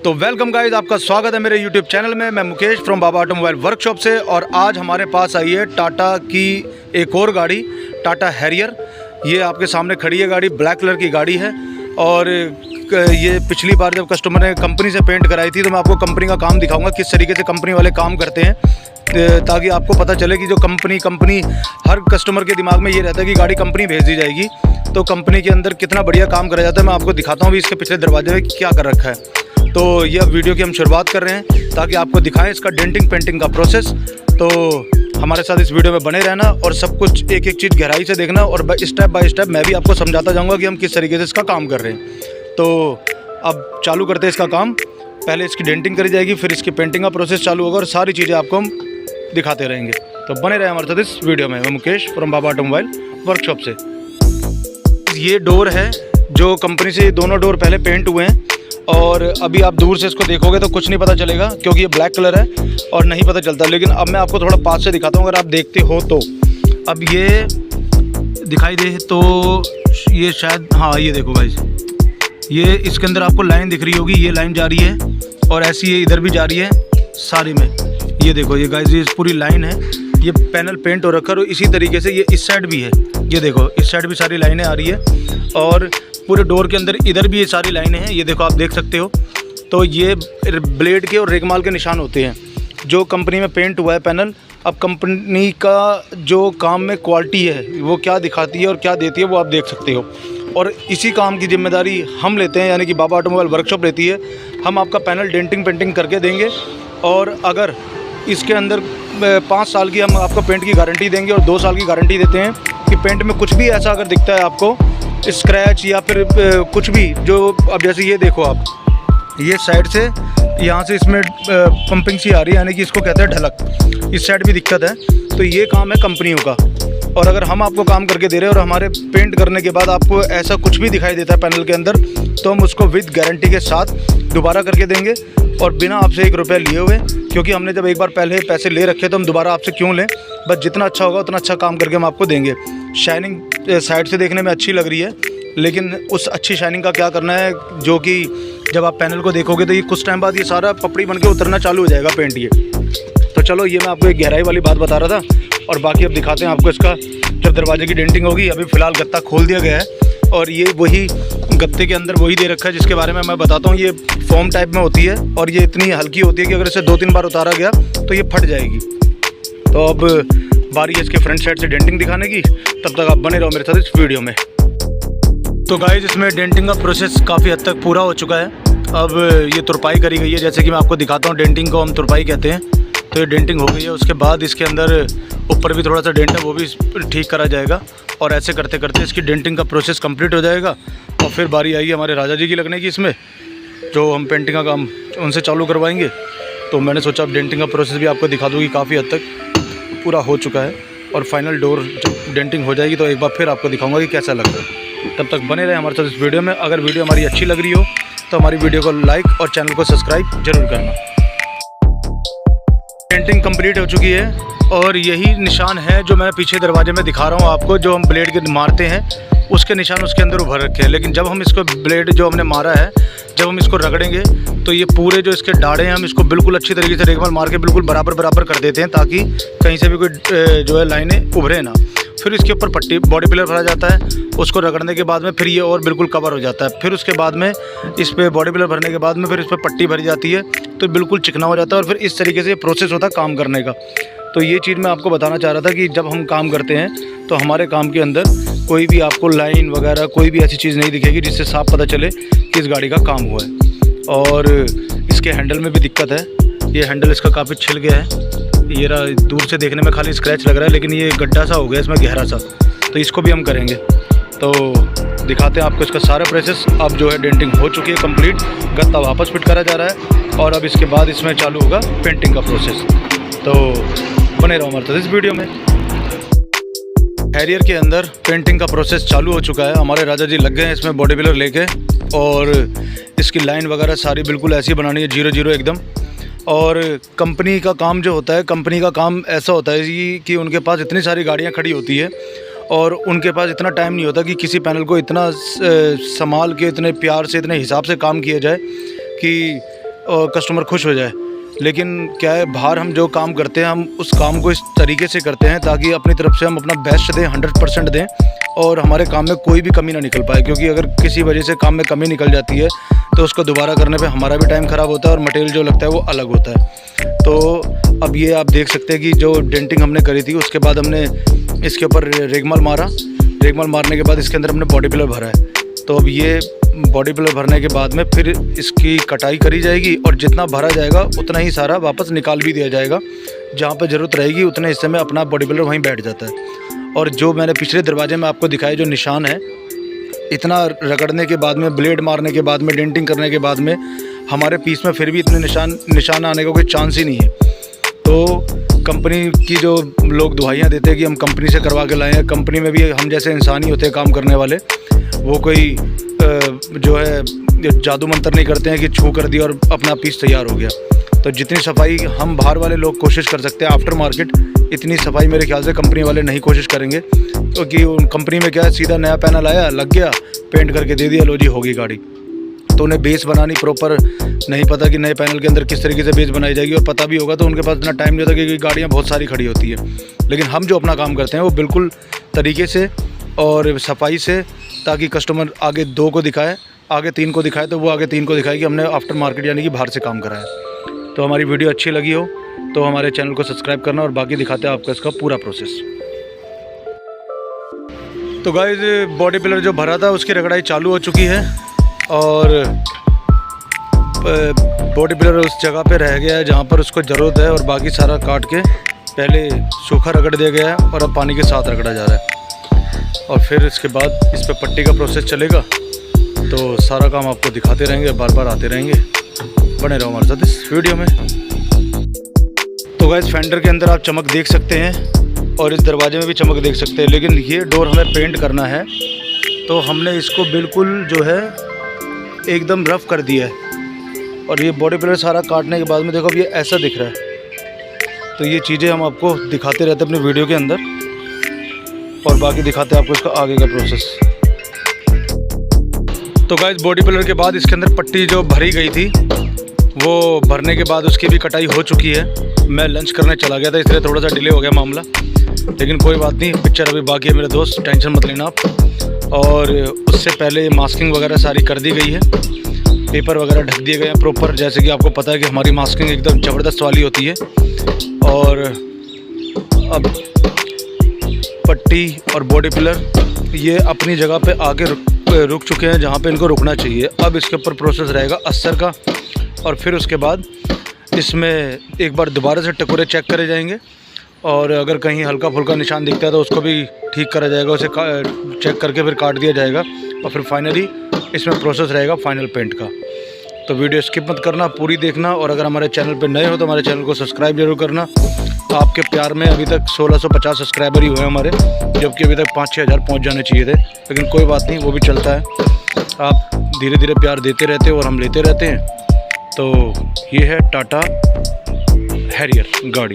तो welcome guys, आपका स्वागत है मेरे यूट्यूब चैनल में। मैं Mukesh from Baba automobile workshop से, और आज हमारे पास आई है टाटा की एक और गाड़ी, टाटा हैरियर। ये आपके सामने खड़ी है गाड़ी, ब्लैक कलर की गाड़ी है। और ये पिछली बार जब कस्टमर ने कंपनी से पेंट कराई थी तो मैं आपको कंपनी का काम दिखाऊंगा, किस तरीके से कंपनी वाले काम करते हैं, ताकि आपको पता चले कि जो कंपनी हर कस्टमर के दिमाग में ये रहता है कि गाड़ी कंपनी भेज दी जाएगी, तो कंपनी के अंदर कितना बढ़िया काम करा जाता है। मैं आपको दिखाता हूँ भी इसके पिछले दरवाजे में क्या कर रखा है। तो ये अब वीडियो की हम शुरुआत कर रहे हैं ताकि आपको दिखाएं इसका डेंटिंग पेंटिंग का प्रोसेस। तो हमारे साथ इस वीडियो में बने रहना और सब कुछ एक एक चीज़ गहराई से देखना, और स्टेप बाय स्टेप मैं भी आपको समझाता जाऊंगा कि हम किस तरीके से इसका काम कर रहे हैं। तो अब चालू करते हैं इसका काम। पहले इसकी डेंटिंग करी जाएगी, फिर इसकी पेंटिंग का प्रोसेस चालू होगा और सारी चीज़ें आपको हम दिखाते रहेंगे। तो बने रहे हमारे साथ इस वीडियो में। मैं Mukesh from Baba automobile workshop से। ये डोर है जो कंपनी से, दोनों डोर पहले पेंट हुए हैं, और अभी आप दूर से इसको देखोगे तो कुछ नहीं पता चलेगा क्योंकि ये ब्लैक कलर है और नहीं पता चलता। लेकिन अब मैं आपको थोड़ा पास से दिखाता हूँ, अगर आप देखते हो तो। अब ये दिखाई दे तो ये शायद, हाँ ये देखो गाइस, ये इसके अंदर आपको लाइन दिख रही होगी, ये लाइन जा रही है और ऐसी ये इधर भी जा रही है सारी में। ये देखो ये गाइस, ये पूरी लाइन है। ये पैनल पेंट हो रखा है और इसी तरीके से ये इस साइड भी है। ये देखो इस साइड भी सारी लाइनें आ रही है, और पूरे डोर के अंदर इधर भी ये सारी लाइनें हैं। ये देखो आप देख सकते हो। तो ये ब्लेड के और रेगमाल के निशान होते हैं जो कंपनी में पेंट हुआ है पैनल। अब कंपनी का जो काम में क्वालिटी है वो क्या दिखाती है और क्या देती है वो आप देख सकते हो। और इसी काम की जिम्मेदारी हम लेते हैं, यानी कि बाबा ऑटोमोबाइल वर्कशॉप लेती है। हम आपका पैनल डेंटिंग पेंटिंग करके देंगे, और अगर इसके अंदर 5 साल की हम आपको पेंट की गारंटी देंगे और 2 साल की गारंटी देते हैं कि पेंट में कुछ भी ऐसा अगर दिखता है आपको स्क्रैच या फिर कुछ भी, जो अब जैसे ये देखो आप, ये साइड से यहाँ से इसमें पंपिंग सी आ रही है, यानी कि इसको कहते हैं ढलक। इस साइड भी दिक्कत है, तो ये काम है कंपनियों का। और अगर हम आपको काम करके दे रहे हैं और हमारे पेंट करने के बाद आपको ऐसा कुछ भी दिखाई देता है पैनल के अंदर, तो हम उसको विद गारंटी के साथ दोबारा करके देंगे, और बिना आपसे 1 रुपया लिए हुए। क्योंकि हमने जब एक बार पहले पैसे ले रखे तो हम दोबारा आपसे क्यों लें। बस जितना अच्छा होगा उतना अच्छा काम करके हम आपको देंगे। शाइनिंग साइड से देखने में अच्छी लग रही है, लेकिन उस अच्छी शाइनिंग का क्या करना है, जो कि जब आप पैनल को देखोगे तो ये कुछ टाइम बाद ये सारा पपड़ी बन के उतरना चालू हो जाएगा पेंट ये। तो चलो, ये मैं आपको एक गहराई वाली बात बता रहा था, और बाकी अब दिखाते हैं आपको इसका जब दरवाजे की डेंटिंग होगी। अभी फ़िलहाल गत्ता खोल दिया गया है, और ये वही गत्ते के अंदर वही दे रखा है जिसके बारे में मैं बताता हूँ। ये फोम टाइप में होती है और ये इतनी हल्की होती है कि अगर इसे 2-3 बार उतारा गया तो ये फट जाएगी। तो अब बारी है इसके फ्रंट साइड से डेंटिंग दिखाने की। तब तक आप बने रहो मेरे साथ इस वीडियो में। तो गाइस, इसमें डेंटिंग का प्रोसेस काफ़ी हद तक पूरा हो चुका है। अब ये तुरपाई करी गई है, जैसे कि मैं आपको दिखाता हूँ। डेंटिंग को हम तुरपाई कहते हैं। तो ये डेंटिंग हो गई है, उसके बाद इसके अंदर ऊपर भी थोड़ा सा डेंट है, वो भी ठीक करा जाएगा। और ऐसे करते करते इसकी डेंटिंग का प्रोसेस कंप्लीट हो जाएगा, और फिर बारी आएगी हमारे राजा जी की लगने की इसमें, जो हम पेंटिंग का काम उनसे चालू करवाएंगे। तो मैंने सोचा अब डेंटिंग का प्रोसेस भी आपको दिखा दूँ कि काफ़ी हद तक पूरा हो चुका है, और फाइनल डोर जब डेंटिंग हो जाएगी तो एक बार फिर आपको दिखाऊंगा कि कैसा लग रहा है। तब तक बने रहे हमारे साथ इस वीडियो में। अगर वीडियो हमारी अच्छी लग रही हो तो हमारी वीडियो को लाइक और चैनल को सब्सक्राइब जरूर करना। पेंटिंग कंप्लीट हो चुकी है, और यही निशान है जो मैं पीछे दरवाजे में दिखा रहा हूँ आपको, जो हम ब्लेड के मारते हैं उसके निशान उसके अंदर उभर रखे हैं। लेकिन जब हम इसको ब्लेड जो हमने मारा है, जब हम इसको रगड़ेंगे तो ये पूरे जो इसके डाढ़े हैं हम इसको बिल्कुल अच्छी तरीके से रेगमाल मार के बिल्कुल बराबर कर देते हैं, ताकि कहीं से भी कोई जो है लाइनें उभरे ना। फिर इसके ऊपर पट्टी बॉडी पिलर भरा जाता है, उसको रगड़ने के बाद में फिर ये और बिल्कुल कवर हो जाता है। फिर उसके बाद में इस पर बॉडी पिलर भरने के बाद में फिर इस पर पट्टी भरी जाती है, तो बिल्कुल चिकना हो जाता है, और फिर इस तरीके से प्रोसेस होता है काम करने का। तो ये चीज़ मैं आपको बताना चाह रहा था कि जब हम काम करते हैं तो हमारे काम के अंदर कोई भी आपको लाइन वगैरह कोई भी ऐसी चीज़ नहीं दिखेगी जिससे साफ पता चले कि इस गाड़ी का काम हुआ है। और इसके हैंडल में भी दिक्कत है, ये हैंडल इसका काफ़ी छिल गया है। ये दूर से देखने में खाली स्क्रैच लग रहा है, लेकिन ये गड्ढा सा हो गया इसमें गहरा सा, तो इसको भी हम करेंगे। तो दिखाते हैं आपको इसका सारा प्रोसेस। अब जो है डेंटिंग हो चुकी है कंप्लीट, गत्ता वापस फिट करा जा रहा है, और अब इसके बाद इसमें चालू होगा पेंटिंग का प्रोसेस। तो बने रहो हमारे साथ इस वीडियो में। हैरियर के अंदर पेंटिंग का प्रोसेस चालू हो चुका है। हमारे राजा जी लग गए हैं इसमें बॉडी पिलर लेके, और इसकी लाइन वगैरह सारी बिल्कुल ऐसी बनानी है 0-0 एकदम। और कंपनी का काम जो होता है, कंपनी का काम ऐसा होता है कि उनके पास इतनी सारी गाड़ियाँ खड़ी होती है, और उनके पास इतना टाइम नहीं होता कि किसी पैनल को इतना संभाल के, इतने प्यार से, इतने हिसाब से काम किया जाए कि कस्टमर खुश हो जाए। लेकिन क्या है, बाहर हम जो काम करते हैं हम उस काम को इस तरीके से करते हैं ताकि अपनी तरफ से हम अपना बेस्ट दें, 100% दें और हमारे काम में कोई भी कमी ना निकल पाए। क्योंकि अगर किसी वजह से काम में कमी निकल जाती है तो उसको दोबारा करने पे हमारा भी टाइम ख़राब होता है और मटेरियल जो लगता है वो अलग होता है। तो अब ये आप देख सकते हैं कि जो डेंटिंग हमने करी थी उसके बाद हमने इसके ऊपर रेगमाल मारा। रेगमाल मारने के बाद इसके अंदर हमने बॉडी पिलर भरा है। तो अब ये बॉडी पिलर भरने के बाद में फिर इसकी कटाई करी जाएगी और जितना भरा जाएगा उतना ही सारा वापस निकाल भी दिया जाएगा। जहाँ पर ज़रूरत रहेगी उतने हिस्से में अपना बॉडी पिलर वहीं बैठ जाता है। और जो मैंने पिछले दरवाजे में आपको दिखाया जो निशान है, इतना रगड़ने के बाद में, ब्लेड मारने के बाद में, डेंटिंग करने के बाद में हमारे पीस में फिर भी इतने निशान आने का कोई चांस ही नहीं है। तो कंपनी की जो लोग दुहाइयाँ देते हैं कि हम कंपनी से करवा के लाए हैं, कंपनी में भी हम जैसे इंसान ही होते हैं काम करने वाले। वो कोई जो है जादू मंत्र नहीं करते हैं कि छू कर दिया और अपना पीस तैयार हो गया। तो जितनी सफाई हम बाहर वाले लोग कोशिश कर सकते हैं आफ्टर मार्केट, इतनी सफाई मेरे ख्याल से कंपनी वाले नहीं कोशिश करेंगे। क्योंकि उन कंपनी में क्या है, सीधा नया पैनल आया, लग गया, पेंट करके दे दिया, लो जी होगी गाड़ी। तो उन्हें बेस बनानी प्रॉपर नहीं पता कि नए पैनल के अंदर किस तरीके से बेस बनाई जाएगी, और पता भी होगा तो उनके पास इतना टाइम नहीं होता क्योंकि गाड़ियाँ बहुत सारी खड़ी होती है। लेकिन हम जो अपना काम करते हैं वो बिल्कुल तरीके से और सफाई से, ताकि कस्टमर आगे 2 को दिखाए, आगे 3 को दिखाए तो वो आगे 3 को दिखाए कि हमने आफ्टर मार्केट यानी कि बाहर से काम करा है। तो हमारी वीडियो अच्छी लगी हो तो हमारे चैनल को सब्सक्राइब करना और बाकी दिखाते हैं आपको इसका पूरा प्रोसेस। तो गाइस, बॉडी पिलर जो भरा था उसकी रगड़ाई चालू हो चुकी है और बॉडी पिलर उस जगह पे रह गया है जहाँ पर उसको ज़रूरत है, और बाकी सारा काट के पहले सूखा रगड़ दिया गया है और अब पानी के साथ रगड़ा जा रहा है। और फिर इसके बाद इस पर पट्टी का प्रोसेस चलेगा। तो सारा काम आपको दिखाते रहेंगे, बार बार आते रहेंगे, बने रहो हमारे साथ इस वीडियो में। तो गाइस, फेंडर के अंदर आप चमक देख सकते हैं और इस दरवाजे में भी चमक देख सकते हैं। लेकिन ये डोर हमें पेंट करना है तो हमने इसको बिल्कुल जो है एकदम रफ़ कर दिया है। और ये बॉडी पिलर सारा काटने के बाद में देखो अब ये ऐसा दिख रहा है। तो ये चीज़ें हम आपको दिखाते रहते हैं अपनी वीडियो के अंदर, और बाकी दिखाते हैं आपको इसका आगे का प्रोसेस। तो गाइस, बॉडी पिलर के बाद इसके अंदर पट्टी जो भरी गई थी वो भरने के बाद उसकी भी कटाई हो चुकी है। मैं लंच करने चला गया था इसलिए थोड़ा सा डिले हो गया मामला, लेकिन कोई बात नहीं, पिक्चर अभी बाकी है मेरे दोस्त, टेंशन मत लेना आप। और उससे पहले मास्किंग वगैरह सारी कर दी गई है, पेपर वगैरह ढक दिए गए हैं प्रॉपर। जैसे कि आपको पता है कि हमारी मास्किंग एकदम ज़बरदस्त वाली होती है। और अब पट्टी और बॉडी पिलर ये अपनी जगह पे आके रुक चुके हैं जहाँ पे इनको रुकना चाहिए। अब इसके ऊपर प्रोसेस रहेगा अस्तर का, और फिर उसके बाद इसमें एक बार दोबारा से टकोरे चेक करे जाएंगे, और अगर कहीं हल्का फुल्का निशान दिखता है तो उसको भी ठीक करा जाएगा, उसे चेक करके फिर काट दिया जाएगा। और फिर फाइनली इसमें प्रोसेस रहेगा फाइनल पेंट का। तो वीडियो स्किप मत करना, पूरी देखना। और अगर हमारे चैनल पर नए हो तो हमारे चैनल को सब्सक्राइब जरूर करना। आपके प्यार में अभी तक 1650 सब्सक्राइबर ही हुए हमारे, जबकि अभी तक 5-6 हज़ार पहुँच जाने चाहिए थे, लेकिन कोई बात नहीं, वो भी चलता है। आप धीरे धीरे प्यार देते रहते हो और हम लेते रहते हैं। तो ये है टाटा हैरियर गाड़ी।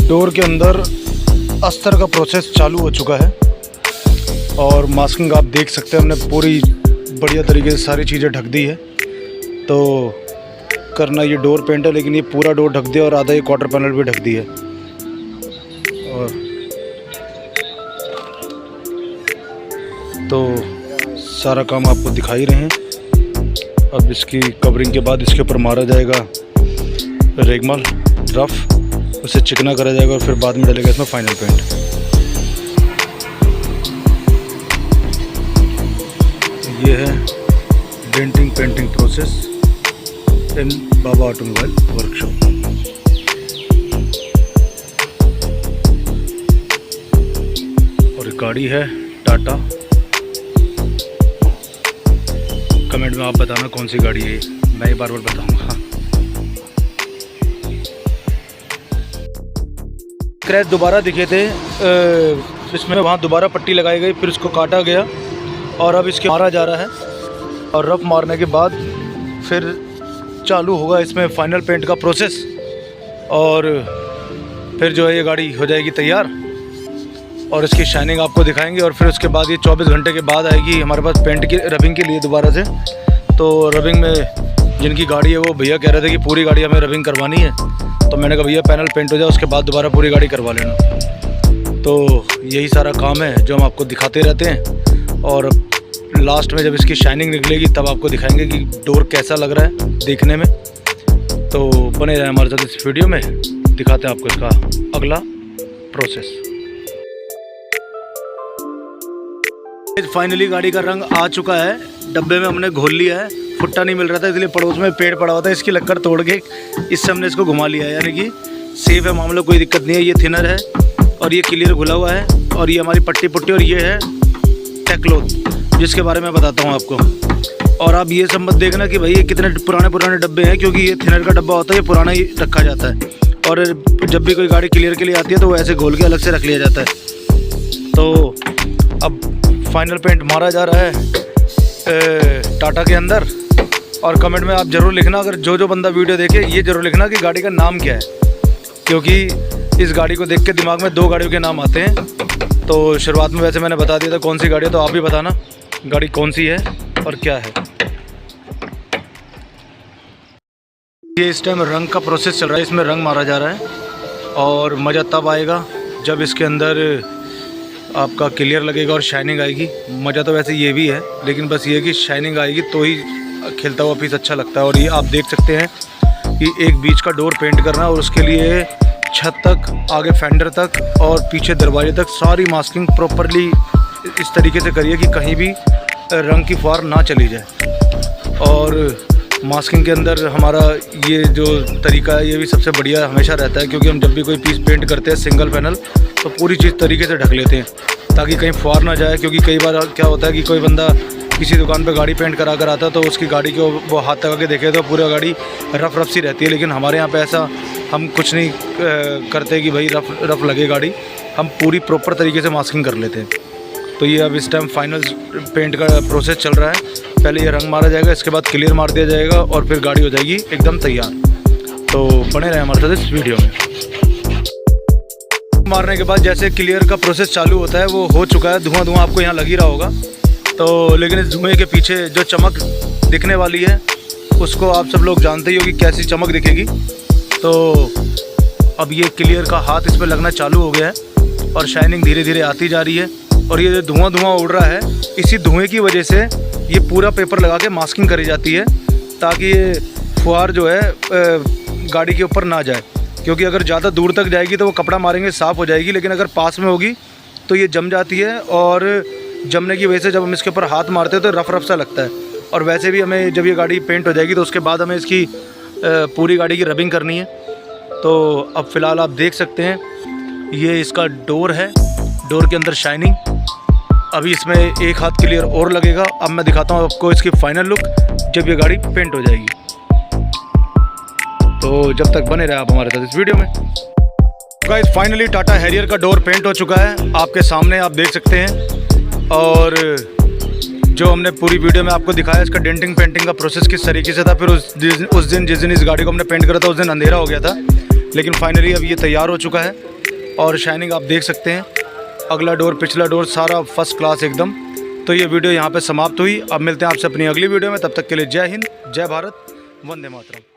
डोर के अंदर अस्तर का प्रोसेस चालू हो चुका है और मास्किंग आप देख सकते हैं, हमने पूरी बढ़िया तरीके से सारी चीज़ें ढक दी है। तो करना ये डोर पेंट है, लेकिन ये पूरा डोर ढक दिया और आधा ये क्वार्टर पैनल भी ढक दिया। और तो सारा काम आपको दिखा ही रहे हैं। अब इसकी कवरिंग के बाद इसके ऊपर मारा जाएगा रेगमाल रफ, उसे चिकना करा जाएगा और फिर बाद में डलेगा इसमें फाइनल पेंट। ये है denting painting process in Baba automobile workshop. और गाड़ी है टाटा। कमेंट में आप बताना कौन सी गाड़ी है, मैं बार बार बताऊंगा। क्रैच दोबारा दिखे थे, इसमें वहाँ दोबारा पट्टी लगाई गई, फिर इसको काटा गया और अब इसके मारा जा रहा है। और रफ मारने के बाद फिर चालू होगा इसमें फाइनल पेंट का प्रोसेस, और फिर जो है ये गाड़ी हो जाएगी तैयार। और इसकी शाइनिंग आपको दिखाएंगे। और फिर उसके बाद ये 24 घंटे के बाद आएगी हमारे पास पेंट की रबिंग के लिए दोबारा से। तो रबिंग में जिनकी गाड़ी है वो भैया कह रहे थे कि पूरी गाड़ी हमें रबिंग करवानी है, तो मैंने कहा भैया पैनल पेंट हो जाए उसके बाद दोबारा पूरी गाड़ी करवा लेना। तो यही सारा काम है जो हम आपको दिखाते रहते हैं, और लास्ट में जब इसकी शाइनिंग निकलेगी तब आपको दिखाएंगे कि डोर कैसा लग रहा है देखने में। तो बने रहें हमारे साथ इस वीडियो में, दिखाते हैं आपको इसका अगला प्रोसेस। फाइनली गाड़ी का रंग आ चुका है, डब्बे में हमने घोल लिया है। फुट्टा नहीं मिल रहा था इसलिए पड़ोस में पेड़ पड़ा हुआ था, इसकी लक्कड़ तोड़ के इससे हमने इसको घुमा लिया है, यानी कि सेफ है मामला, कोई दिक्कत नहीं है। ये थिनर है और ये क्लियर घुला हुआ है, और ये हमारी पट्टी पुट्टी, और ये है टेक्लोथ जिसके बारे में बताता हूँ आपको। और आप ये सब मत देखना कि भाई ये कितने पुराने डब्बे हैं, क्योंकि ये थिनर का डब्बा होता है, ये पुराना ही रखा जाता है। और जब भी कोई गाड़ी क्लियर के लिए आती है तो वो ऐसे घोल के अलग से रख लिया जाता है। तो अब फाइनल पेंट मारा जा रहा है टाटा के अंदर। और कमेंट में आप ज़रूर लिखना, अगर जो बंदा वीडियो देखे ये ज़रूर लिखना कि गाड़ी का नाम क्या है, क्योंकि इस गाड़ी को देख के दिमाग में 2 गाड़ियों के नाम आते हैं। तो शुरुआत में वैसे मैंने बता दिया था कौन सी गाड़ी है, तो आप भी बताना गाड़ी कौन सी है और क्या है। ये इस टाइम रंग का प्रोसेस चल रहा है, इसमें रंग मारा जा रहा है, और मज़ा तब आएगा जब इसके अंदर आपका क्लियर लगेगा और शाइनिंग आएगी। मज़ा तो वैसे ये भी है, लेकिन बस ये कि शाइनिंग आएगी तो ही खेलता हुआ पीस अच्छा लगता है। और ये आप देख सकते हैं कि एक बीच का डोर पेंट करना, और उसके लिए छत तक, आगे फेंडर तक और पीछे दरवाजे तक सारी मास्किंग प्रॉपरली इस तरीके से करिए कि कहीं भी रंग की फुहार ना चली जाए। और मास्किंग के अंदर हमारा ये जो तरीका है ये भी सबसे बढ़िया हमेशा रहता है, क्योंकि हम जब भी कोई पीस पेंट करते हैं सिंगल पैनल तो पूरी चीज़ तरीके से ढक लेते हैं ताकि कहीं फुहार ना जाए। क्योंकि कई बार क्या होता है कि कोई बंदा किसी दुकान पे गाड़ी पेंट करा कर आता है तो उसकी गाड़ी को वो हाथ तक आके देखे तो पूरा गाड़ी रफ़ सी रहती है। लेकिन हमारे यहाँ पे ऐसा हम कुछ नहीं करते कि भाई रफ़ लगे गाड़ी, हम पूरी प्रॉपर तरीके से मास्किंग कर लेते हैं। तो ये अब इस टाइम फाइनल पेंट का प्रोसेस चल रहा है। पहले ये रंग मारा जाएगा, इसके बाद क्लियर मार दिया जाएगा, और फिर गाड़ी हो जाएगी एकदम तैयार। तो बने रहे हमारे साथ इस वीडियो में। मारने के बाद जैसे क्लियर का प्रोसेस चालू होता है वो हो चुका है, धुआं आपको यहाँ लग ही रहा होगा। तो लेकिन इस धुएं के पीछे जो चमक दिखने वाली है उसको आप सब लोग जानते ही हो कि कैसी चमक दिखेगी। तो अब ये क्लियर का हाथ इस पर लगना चालू हो गया है और शाइनिंग धीरे धीरे आती जा रही है। और ये जो धुआं उड़ रहा है, इसी धुएं की वजह से ये पूरा पेपर लगा के मास्किंग करी जाती है ताकि ये फुहार जो है गाड़ी के ऊपर ना जाए। क्योंकि अगर ज़्यादा दूर तक जाएगी तो वो कपड़ा मारेंगे साफ़ हो जाएगी, लेकिन अगर पास में होगी तो ये जम जाती है, और जमने की वजह से जब हम इसके ऊपर हाथ मारते हैं तो रफ़ सा लगता है। और वैसे भी हमें जब ये गाड़ी पेंट हो जाएगी तो उसके बाद हमें इसकी पूरी गाड़ी की रबिंग करनी है। तो अब फ़िलहाल आप देख सकते हैं ये इसका डोर है, डोर के अंदर शाइनिंग। अभी इसमें एक हाथ क्लियर और लगेगा। अब मैं दिखाता हूँ आपको इसकी फाइनल लुक जब ये गाड़ी पेंट हो जाएगी। तो जब तक बने रहे आप हमारे साथ इस वीडियो में। गाइस फाइनली टाटा हैरियर का डोर पेंट हो चुका है, आपके सामने आप देख सकते हैं। और जो हमने पूरी वीडियो में आपको दिखाया इसका डेंटिंग पेंटिंग का प्रोसेस किस तरीके से था, फिर उस दिन जिस दिन इस गाड़ी को हमने पेंट करा था उस दिन अंधेरा हो गया था, लेकिन फाइनली अब ये तैयार हो चुका है और शाइनिंग आप देख सकते हैं। अगला डोर, पिछला डोर, सारा फर्स्ट क्लास एकदम। तो ये वीडियो यहाँ पे समाप्त हुई। अब मिलते हैं आपसे अपनी अगली वीडियो में, तब तक के लिए जय हिंद, जय भारत, वंदे मातरम।